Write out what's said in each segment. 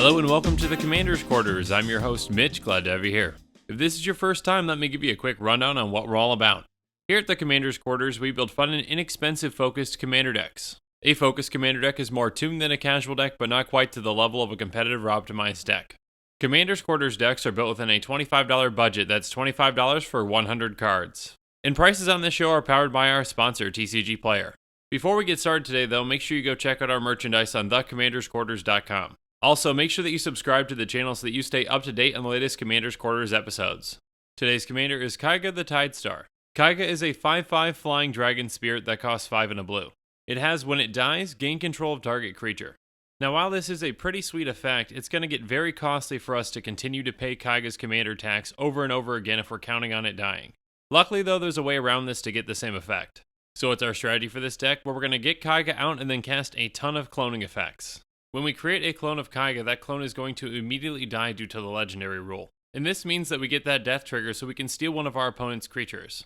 Hello and welcome to the Commander's Quarters. I'm your host, Mitch. Glad to have you here. If this is your first time, let me give you a quick rundown on what we're all about. Here at the Commander's Quarters, we build fun and inexpensive focused commander decks. A focused commander deck is more tuned than a casual deck, but not quite to the level of a competitive or optimized deck. Commander's Quarters decks are built within a $25 budget. That's $25 for 100 cards. And prices on this show are powered by our sponsor, TCGPLAYER. Before we get started today, though, make sure you go check out our merchandise on thecommandersquarters.com. Also, make sure that you subscribe to the channel so that you stay up to date on the latest Commander's Quarters episodes. Today's commander is Keiga the Tidestar. Keiga is a 5/5 flying dragon spirit that costs 5 and a blue. It has, when it dies, gain control of target creature. Now, while this is a pretty sweet effect, it's going to get very costly for us to continue to pay Keiga's commander tax over and over again if we're counting on it dying. Luckily, though, there's a way around this to get the same effect. So what's our strategy for this deck? Well, we're going to get Keiga out and then cast a ton of cloning effects. When we create a clone of Keiga, that clone is going to immediately die due to the legendary rule. And this means that we get that death trigger so we can steal one of our opponent's creatures.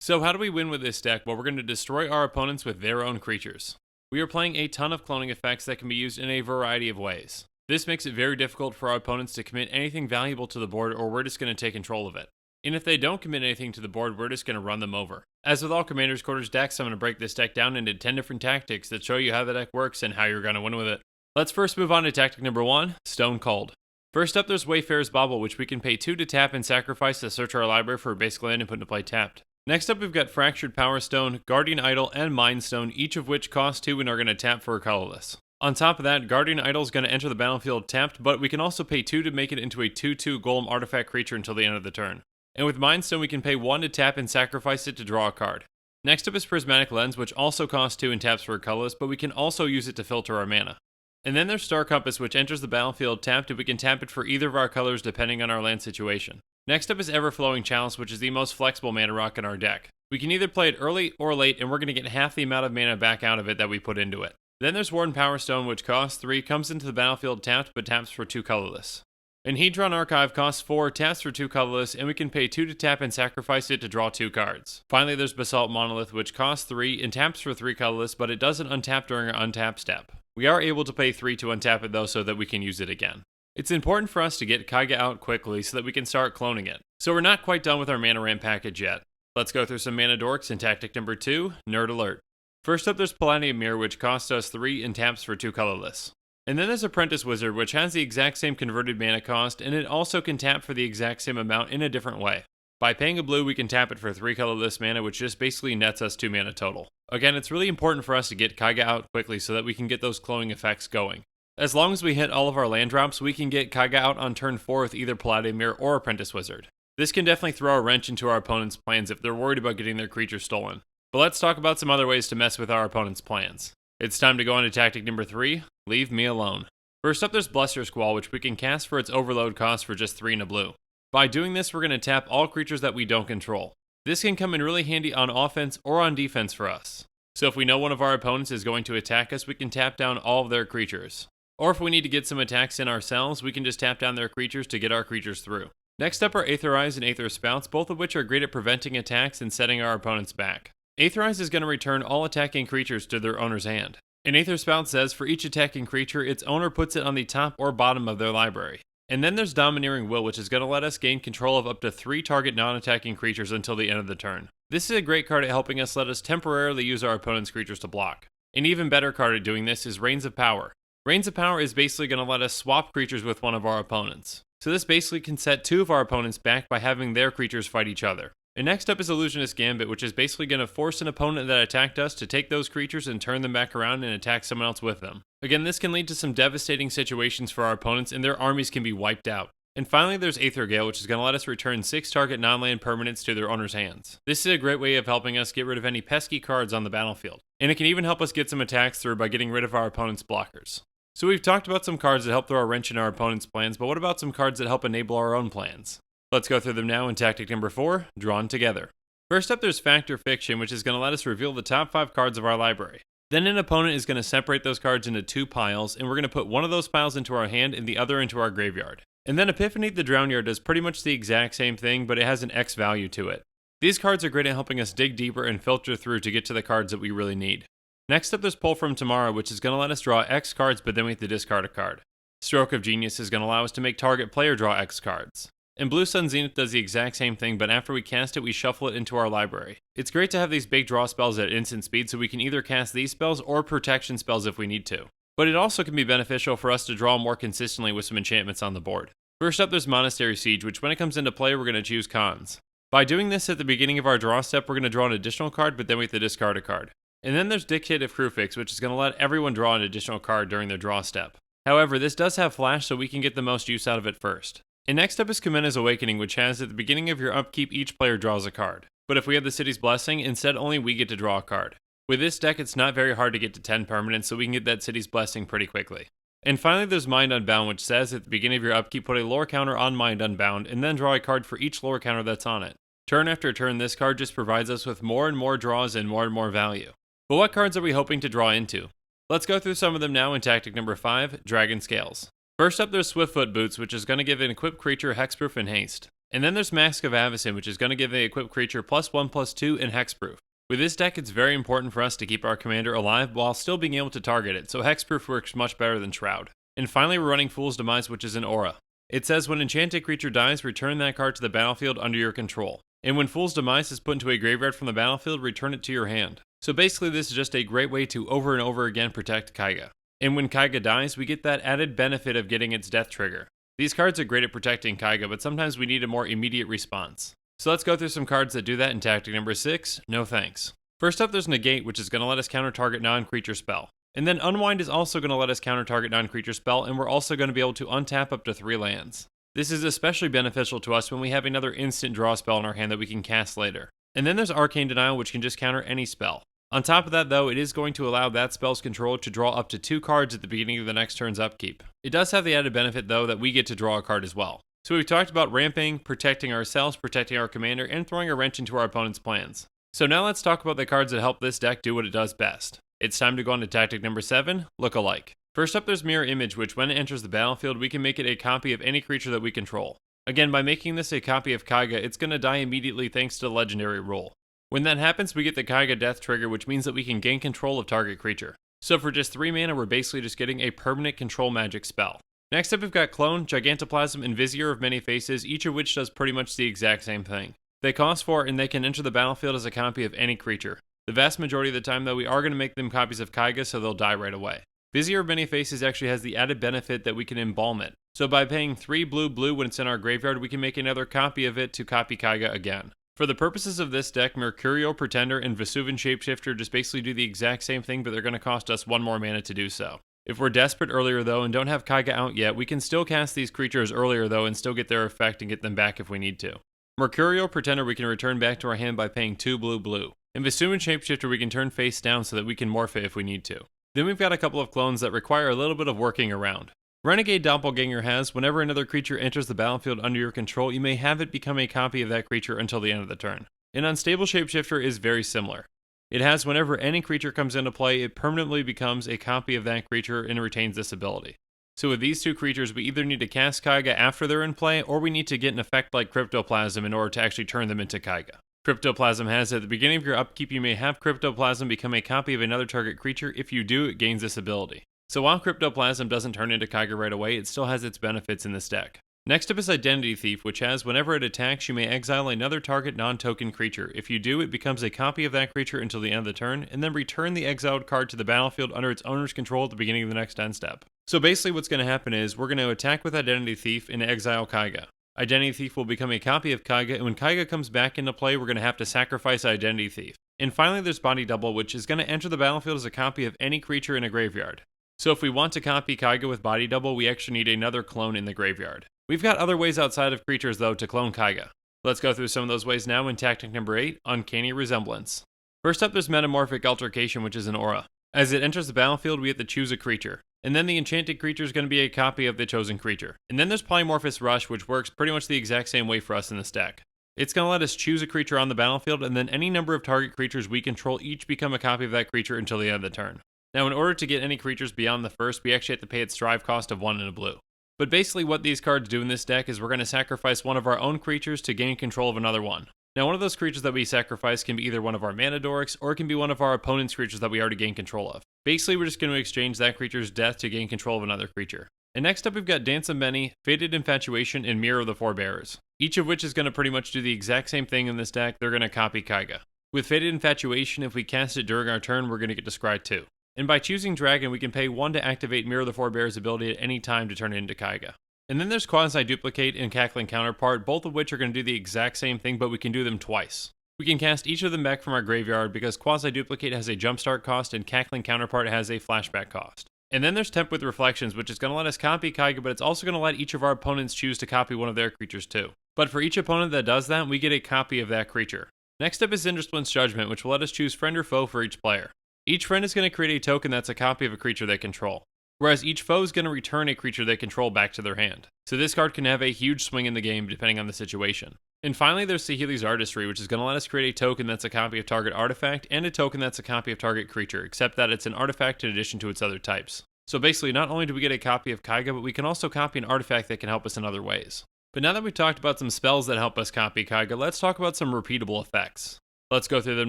So how do we win with this deck? Well, we're going to destroy our opponents with their own creatures. We are playing a ton of cloning effects that can be used in a variety of ways. This makes it very difficult for our opponents to commit anything valuable to the board, or we're just going to take control of it. And if they don't commit anything to the board, we're just going to run them over. As with all Commander's Quarters decks, I'm going to break this deck down into 10 different tactics that show you how the deck works and how you're going to win with it. Let's first move on to tactic number 1, Stone Cold. First up, there's Wayfarer's Bauble, which we can pay 2 to tap and sacrifice to search our library for a basic land and put into play tapped. Next up, we've got Fractured Power Stone, Guardian Idol, and Mind Stone, each of which cost 2 and are going to tap for a colorless. On top of that, Guardian Idol is going to enter the battlefield tapped, but we can also pay 2 to make it into a 2/2 Golem artifact creature until the end of the turn. And with Mind Stone, we can pay 1 to tap and sacrifice it to draw a card. Next up is Prismatic Lens, which also costs 2 and taps for a colorless, but we can also use it to filter our mana. And then there's Star Compass, which enters the battlefield tapped, and we can tap it for either of our colors depending on our land situation. Next up is Everflowing Chalice, which is the most flexible mana rock in our deck. We can either play it early or late, and we're going to get half the amount of mana back out of it that we put into it. Then there's Warden Power Stone, which costs 3, comes into the battlefield tapped, but taps for 2 colorless. And Hedron Archive costs 4, taps for 2 colorless, and we can pay 2 to tap and sacrifice it to draw 2 cards. Finally, there's Basalt Monolith, which costs 3 and taps for 3 colorless, but it doesn't untap during our untap step. We are able to pay 3 to untap it though, so that we can use it again. It's important for us to get Keiga out quickly so that we can start cloning it. So we're not quite done with our mana ramp package yet. Let's go through some mana dorks in tactic number 2, Nerd Alert. First up, there's Palladium Mirror, which costs us 3 and taps for 2 colorless. And then there's Apprentice Wizard, which has the exact same converted mana cost, and it also can tap for the exact same amount in a different way. By paying a blue, we can tap it for 3 colorless mana, which just basically nets us 2 mana total. Again, it's really important for us to get Keiga out quickly so that we can get those cloning effects going. As long as we hit all of our land drops, we can get Keiga out on turn 4 with either Palladium Mirror or Apprentice Wizard. This can definitely throw a wrench into our opponent's plans if they're worried about getting their creature stolen. But let's talk about some other ways to mess with our opponent's plans. It's time to go on to tactic number 3, Leave Me Alone. First up, there's Bluster Squall, which we can cast for its overload cost for just 3 and a blue. By doing this, we're going to tap all creatures that we don't control. This can come in really handy on offense or on defense for us. So if we know one of our opponents is going to attack us, we can tap down all of their creatures. Or if we need to get some attacks in ourselves, we can just tap down their creatures to get our creatures through. Next up are Aetherize and Aether Spouts, both of which are great at preventing attacks and setting our opponents back. Aetherize is going to return all attacking creatures to their owner's hand. And Aether Spout says for each attacking creature, its owner puts it on the top or bottom of their library. And then there's Domineering Will, which is going to let us gain control of up to 3 target non-attacking creatures until the end of the turn. This is a great card at helping us let us temporarily use our opponent's creatures to block. An even better card at doing this is Reigns of Power. Reigns of Power is basically going to let us swap creatures with one of our opponents. So this basically can set 2 of our opponents back by having their creatures fight each other. And next up is Illusionist Gambit, which is basically going to force an opponent that attacked us to take those creatures and turn them back around and attack someone else with them. Again, this can lead to some devastating situations for our opponents, and their armies can be wiped out. And finally, there's Aether Gale, which is going to let us return 6 target non-land permanents to their owner's hands. This is a great way of helping us get rid of any pesky cards on the battlefield. And it can even help us get some attacks through by getting rid of our opponent's blockers. So we've talked about some cards that help throw a wrench in our opponent's plans, but what about some cards that help enable our own plans? Let's go through them now in tactic number 4, Drawn Together. First up, there's Factor Fiction, which is going to let us reveal the top 5 cards of our library. Then an opponent is going to separate those cards into 2 piles, and we're going to put one of those piles into our hand and the other into our graveyard. And then Epiphany the Drownyard does pretty much the exact same thing, but it has an X value to it. These cards are great at helping us dig deeper and filter through to get to the cards that we really need. Next up, there's Pull from Tomorrow, which is going to let us draw X cards, but then we have to discard a card. Stroke of Genius is going to allow us to make target player draw X cards. And Blue Sun Zenith does the exact same thing, but after we cast it, we shuffle it into our library. It's great to have these big draw spells at instant speed so we can either cast these spells or protection spells if we need to. But it also can be beneficial for us to draw more consistently with some enchantments on the board. First up, there's Monastery Siege, which when it comes into play, we're going to choose cons. By doing this at the beginning of our draw step, we're going to draw an additional card, but then we have to discard a card. And then there's Dictative Crewfix, which is going to let everyone draw an additional card during their draw step. However, this does have flash, so we can get the most use out of it first. And next up is Kumena's Awakening, which has at the beginning of your upkeep, each player draws a card. But if we have the City's Blessing, instead only we get to draw a card. With this deck, it's not very hard to get to 10 permanents, so we can get that City's Blessing pretty quickly. And finally, there's Mind Unbound, which says at the beginning of your upkeep, put a lore counter on Mind Unbound, and then draw a card for each lore counter that's on it. Turn after turn, this card just provides us with more and more draws and more value. But what cards are we hoping to draw into? Let's go through some of them now in tactic number 5, Dragon Scales. First up, there's Swiftfoot Boots, which is going to give an equipped creature Hexproof and Haste. And then there's Mask of Avacyn, which is going to give an equipped creature +1/+2 and Hexproof. With this deck, it's very important for us to keep our commander alive while still being able to target it, so Hexproof works much better than Shroud. And finally, we're running Fool's Demise, which is an aura. It says when enchanted creature dies, return that card to the battlefield under your control. And when Fool's Demise is put into a graveyard from the battlefield, return it to your hand. So basically, this is just a great way to over and over again protect Keiga. And when Keiga dies, we get that added benefit of getting its death trigger. These cards are great at protecting Keiga, but sometimes we need a more immediate response. So let's go through some cards that do that in tactic number 6, No Thanks. First up, there's Negate, which is going to let us counter target non-creature spell. And then Unwind is also going to let us counter target non-creature spell, and we're also going to be able to untap up to 3 lands. This is especially beneficial to us when we have another instant draw spell in our hand that we can cast later. And then there's Arcane Denial, which can just counter any spell. On top of that, though, it is going to allow that spell's controller to draw up to 2 cards at the beginning of the next turn's upkeep. It does have the added benefit, though, that we get to draw a card as well. So we've talked about ramping, protecting ourselves, protecting our commander, and throwing a wrench into our opponent's plans. So now let's talk about the cards that help this deck do what it does best. It's time to go on to tactic number 7, Lookalike. First up, there's Mirror Image, which when it enters the battlefield, we can make it a copy of any creature that we control. Again, by making this a copy of Keiga, it's going to die immediately thanks to the legendary rule. When that happens, we get the Keiga Death Trigger, which means that we can gain control of target creature. So for just 3 mana, we're basically just getting a permanent control magic spell. Next up, we've got Clone, Gigantoplasm, and Vizier of Many Faces, each of which does pretty much the exact same thing. They cost 4, and they can enter the battlefield as a copy of any creature. The vast majority of the time, though, we are going to make them copies of Keiga, so they'll die right away. Vizier of Many Faces actually has the added benefit that we can embalm it. So by paying 3 blue when it's in our graveyard, we can make another copy of it to copy Keiga again. For the purposes of this deck, Mercurial Pretender and Vesuvian Shapeshifter just basically do the exact same thing, but they're going to cost us 1 more mana to do so. If we're desperate earlier though and don't have Keiga out yet, we can still cast these creatures earlier though and still get their effect and get them back if we need to. Mercurial Pretender we can return back to our hand by paying 2 blue. And Vesuvian Shapeshifter we can turn face down so that we can morph it if we need to. Then we've got a couple of clones that require a little bit of working around. Renegade Doppelganger has, whenever another creature enters the battlefield under your control, you may have it become a copy of that creature until the end of the turn. An Unstable Shapeshifter is very similar. It has, whenever any creature comes into play, it permanently becomes a copy of that creature and retains this ability. So with these 2 creatures, we either need to cast Keiga after they're in play, or we need to get an effect like Cryptoplasm in order to actually turn them into Keiga. Cryptoplasm has, at the beginning of your upkeep, you may have Cryptoplasm become a copy of another target creature. If you do, it gains this ability. So while Cryptoplasm doesn't turn into Keiga right away, it still has its benefits in this deck. Next up is Identity Thief, which has, whenever it attacks, you may exile another target non-token creature. If you do, it becomes a copy of that creature until the end of the turn, and then return the exiled card to the battlefield under its owner's control at the beginning of the next end step. So basically what's going to happen is, we're going to attack with Identity Thief and exile Keiga. Identity Thief will become a copy of Keiga, and when Keiga comes back into play, we're going to have to sacrifice Identity Thief. And finally there's Body Double, which is going to enter the battlefield as a copy of any creature in a graveyard. So if we want to copy Keiga with Body Double, we actually need another clone in the graveyard. We've got other ways outside of creatures, though, to clone Keiga. Let's go through some of those ways now in tactic number 8, Uncanny Resemblance. First up, there's Metamorphic Altercation, which is an aura. As it enters the battlefield, we have to choose a creature. And then the enchanted creature is going to be a copy of the chosen creature. And then there's Polymorphous Rush, which works pretty much the exact same way for us in this deck. It's going to let us choose a creature on the battlefield, and then any number of target creatures we control each become a copy of that creature until the end of the turn. Now, in order to get any creatures beyond the first, we actually have to pay its strive cost of 1 and a blue. But basically what these cards do in this deck is we're going to sacrifice one of our own creatures to gain control of another one. Now, one of those creatures that we sacrifice can be either one of our mana dorks, or it can be one of our opponent's creatures that we already gained control of. Basically, we're just going to exchange that creature's death to gain control of another creature. And next up we've got Dance of Many, Faded Infatuation, and Mirror of the Forebearers, each of which is going to pretty much do the exact same thing in this deck. They're going to copy Keiga. With Faded Infatuation, if we cast it during our turn, we're going to get to scry 2. And by choosing Dragon, we can pay 1 to activate Mirror of the Forebearers' ability at any time to turn it into Keiga. And then there's Quasi-Duplicate and Cackling Counterpart, both of which are going to do the exact same thing, but we can do them twice. We can cast each of them back from our graveyard because Quasi-Duplicate has a jumpstart cost and Cackling Counterpart has a flashback cost. And then there's Temp with Reflections, which is going to let us copy Keiga, but it's also going to let each of our opponents choose to copy one of their creatures too. But for each opponent that does that, we get a copy of that creature. Next up is Zindersplint's Judgment, which will let us choose friend or foe for each player. Each friend is going to create a token that's a copy of a creature they control, whereas each foe is going to return a creature they control back to their hand. So this card can have a huge swing in the game depending on the situation. And finally there's Saheeli's Artistry, which is going to let us create a token that's a copy of target artifact and a token that's a copy of target creature, except that it's an artifact in addition to its other types. So basically not only do we get a copy of Keiga, but we can also copy an artifact that can help us in other ways. But now that we've talked about some spells that help us copy Keiga, let's talk about some repeatable effects. Let's go through them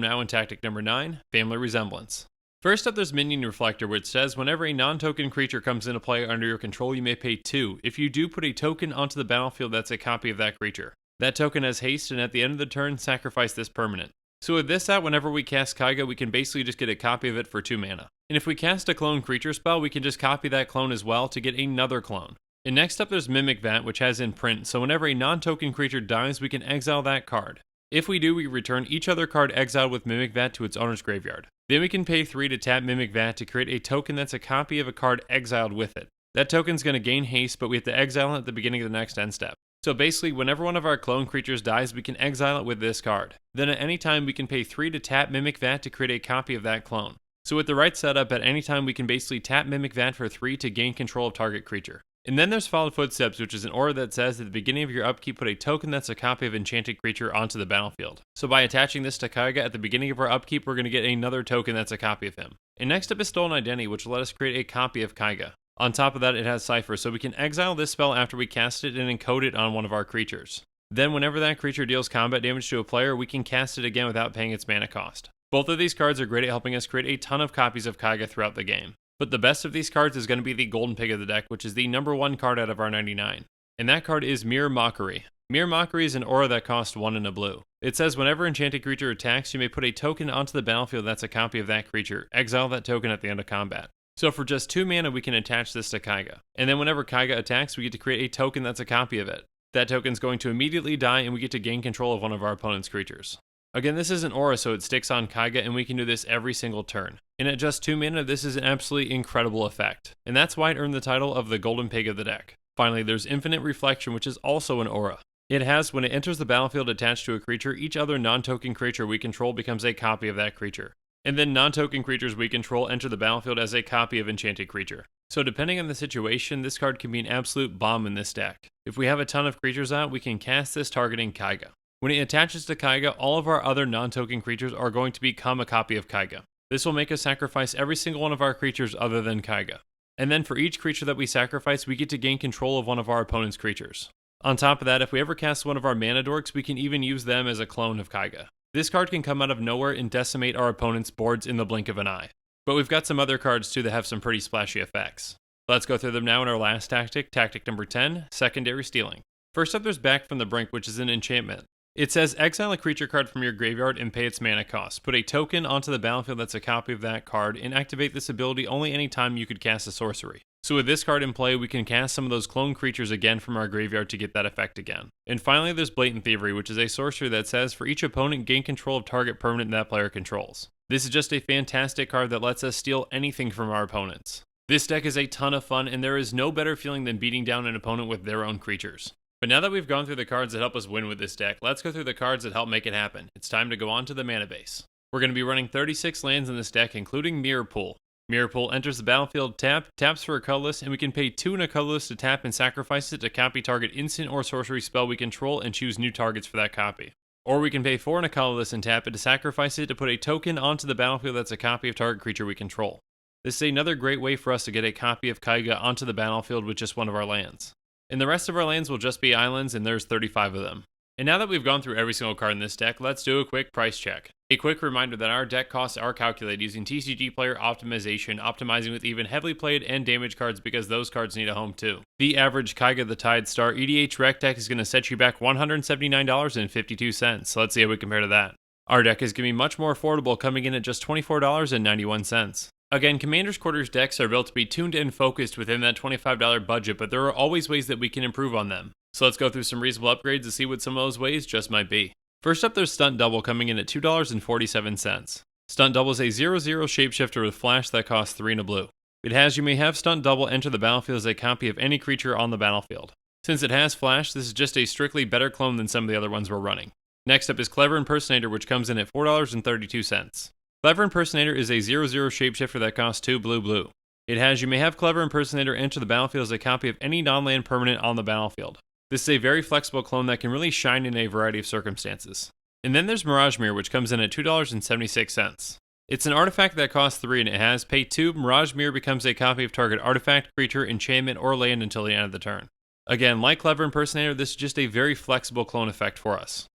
now in tactic number 9, Family Resemblance. First up, there's Minion Reflector, which says whenever a non-token creature comes into play under your control, you may pay 2. If you do, put a token onto the battlefield that's a copy of that creature. That token has haste, and at the end of the turn, sacrifice this permanent. So with this out, whenever we cast Keiga, we can basically just get a copy of it for 2 mana. And if we cast a clone creature spell, we can just copy that clone as well to get another clone. And next up, there's Mimic Vat, which has Imprint, so whenever a non-token creature dies, we can exile that card. If we do, we return each other card exiled with Mimic Vat to its owner's graveyard. Then we can pay 3 to tap Mimic Vat to create a token that's a copy of a card exiled with it. That token's going to gain haste, but we have to exile it at the beginning of the next end step. So basically, whenever one of our clone creatures dies, we can exile it with this card. Then at any time, we can pay 3 to tap Mimic Vat to create a copy of that clone. So with the right setup, at any time we can basically tap Mimic Vat for 3 to gain control of target creature. And then there's Followed Footsteps, which is an aura that says at the beginning of your upkeep, put a token that's a copy of enchanted creature onto the battlefield. So by attaching this to Keiga at the beginning of our upkeep, we're going to get another token that's a copy of him. And next up is Stolen Identity, which will let us create a copy of Keiga. On top of that, it has Cipher, so we can exile this spell after we cast it and encode it on one of our creatures. Then whenever that creature deals combat damage to a player, we can cast it again without paying its mana cost. Both of these cards are great at helping us create a ton of copies of Keiga throughout the game. But the best of these cards is going to be the Golden Pig of the deck, which is the number 1 card out of our 99. And that card is Mere Mockery. Mere Mockery is an aura that costs 1 and a blue. It says whenever enchanted creature attacks, you may put a token onto the battlefield that's a copy of that creature. Exile that token at the end of combat. So for just 2 mana, we can attach this to Keiga. And then whenever Keiga attacks, we get to create a token that's a copy of it. That token's going to immediately die, and we get to gain control of one of our opponent's creatures. Again, this is an aura, so it sticks on Keiga, and we can do this every single turn. And at just 2 mana, this is an absolutely incredible effect. And that's why it earned the title of the Golden Pig of the deck. Finally, there's Infinite Reflection, which is also an aura. It has, when it enters the battlefield attached to a creature, each other non-token creature we control becomes a copy of that creature. And then non-token creatures we control enter the battlefield as a copy of enchanted creature. So depending on the situation, this card can be an absolute bomb in this deck. If we have a ton of creatures out, we can cast this targeting Keiga. When it attaches to Keiga, all of our other non-token creatures are going to become a copy of Keiga. This will make us sacrifice every single one of our creatures other than Keiga. And then for each creature that we sacrifice, we get to gain control of one of our opponent's creatures. On top of that, if we ever cast one of our mana dorks, we can even use them as a clone of Keiga. This card can come out of nowhere and decimate our opponent's boards in the blink of an eye. But we've got some other cards too that have some pretty splashy effects. Let's go through them now in our last tactic, tactic number 10, Secondary Stealing. First up, there's Back from the Brink, which is an enchantment. It says exile a creature card from your graveyard and pay its mana cost. Put a token onto the battlefield that's a copy of that card and activate this ability only any time you could cast a sorcery. So with this card in play, we can cast some of those clone creatures again from our graveyard to get that effect again. And finally, there's Blatant Thievery, which is a sorcery that says for each opponent, gain control of target permanent that player controls. This is just a fantastic card that lets us steal anything from our opponents. This deck is a ton of fun, and there is no better feeling than beating down an opponent with their own creatures. But now that we've gone through the cards that help us win with this deck, let's go through the cards that help make it happen. It's time to go on to the mana base. We're going to be running 36 lands in this deck, including Mirror Pool. Mirror Pool enters the battlefield, taps for a colorless, and we can pay 2 and a colorless to tap and sacrifice it to copy target instant or sorcery spell we control and choose new targets for that copy. Or we can pay 4 and a colorless and tap it to sacrifice it to put a token onto the battlefield that's a copy of target creature we control. This is another great way for us to get a copy of Keiga onto the battlefield with just one of our lands. And the rest of our lands will just be islands, and there's 35 of them. And now that we've gone through every single card in this deck, let's do a quick price check. A quick reminder that our deck costs are calculated using TCGPLAYER optimization, optimizing with even heavily played and damaged cards because those cards need a home too. The average Keiga the Tide Star EDH rec deck is going to set you back $179.52, so let's see how we compare to that. Our deck is going to be much more affordable, coming in at just $24.91. Again, Commander's Quarters decks are built to be tuned and focused within that $25 budget, but there are always ways that we can improve on them. So let's go through some reasonable upgrades to see what some of those ways just might be. First up, there's Stunt Double coming in at $2.47. Stunt Double is a 0/0 shapeshifter with flash that costs 3 and a blue. It has you may have Stunt Double enter the battlefield as a copy of any creature on the battlefield. Since it has flash, this is just a strictly better clone than some of the other ones we're running. Next up is Clever Impersonator, which comes in at $4.32. Clever Impersonator is a 0/0 shapeshifter that costs 2 blue. It has you may have Clever Impersonator enter the battlefield as a copy of any non-land permanent on the battlefield. This is a very flexible clone that can really shine in a variety of circumstances. And then there's Mirage Mirror, which comes in at $2.76. It's an artifact that costs 3 and it has pay 2. Mirage Mirror becomes a copy of target artifact, creature, enchantment, or land until the end of the turn. Again, like Clever Impersonator, this is just a very flexible clone effect for us.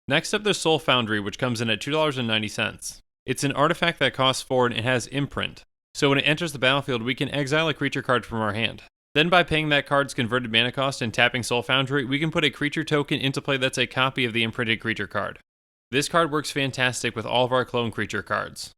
Next up, there's Soul Foundry, which comes in at $2.90. It's an artifact that costs 4 and it has imprint. So when it enters the battlefield, we can exile a creature card from our hand. Then by paying that card's converted mana cost and tapping Soul Foundry, we can put a creature token into play that's a copy of the imprinted creature card. This card works fantastic with all of our clone creature cards.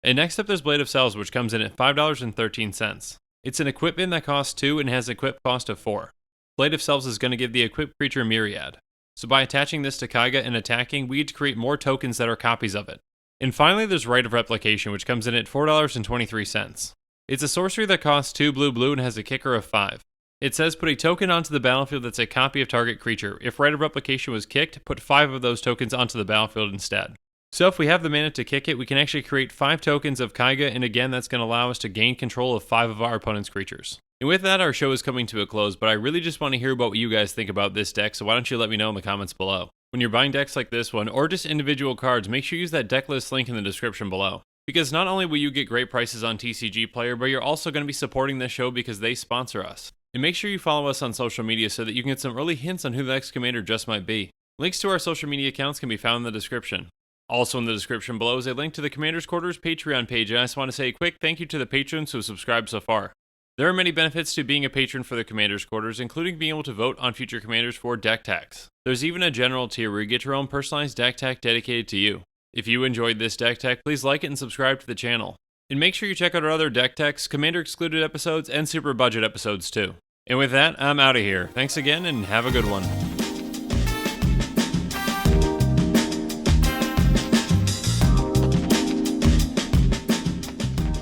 And next up there's Blade of Selves, which comes in at $5.13. It's an equipment that costs 2 and has an equip cost of 4. Blade of Selves is going to give the equipped creature Myriad. So by attaching this to Keiga and attacking, we get to create more tokens that are copies of it. And finally there's Rite of Replication, which comes in at $4.23. It's a sorcery that costs 2 blue and has a kicker of 5. It says put a token onto the battlefield that's a copy of target creature. If Rite of Replication was kicked, put 5 of those tokens onto the battlefield instead. So if we have the mana to kick it, we can actually create 5 tokens of Keiga, and again that's going to allow us to gain control of 5 of our opponent's creatures. And with that, our show is coming to a close, but I really just want to hear about what you guys think about this deck, so why don't you let me know in the comments below. When you're buying decks like this one, or just individual cards, make sure you use that deck list link in the description below. Because not only will you get great prices on TCGPLAYER, but you're also going to be supporting this show because they sponsor us. And make sure you follow us on social media so that you can get some early hints on who the next commander just might be. Links to our social media accounts can be found in the description. Also in the description below is a link to the Commander's Quarters Patreon page, and I just want to say a quick thank you to the patrons who have subscribed so far. There are many benefits to being a patron for the Commander's Quarters, including being able to vote on future commanders for deck techs. There's even a general tier where you get your own personalized deck tech dedicated to you. If you enjoyed this deck tech, please like it and subscribe to the channel. And make sure you check out our other deck techs, commander excluded episodes, and super budget episodes too. And with that, I'm out of here. Thanks again and have a good one.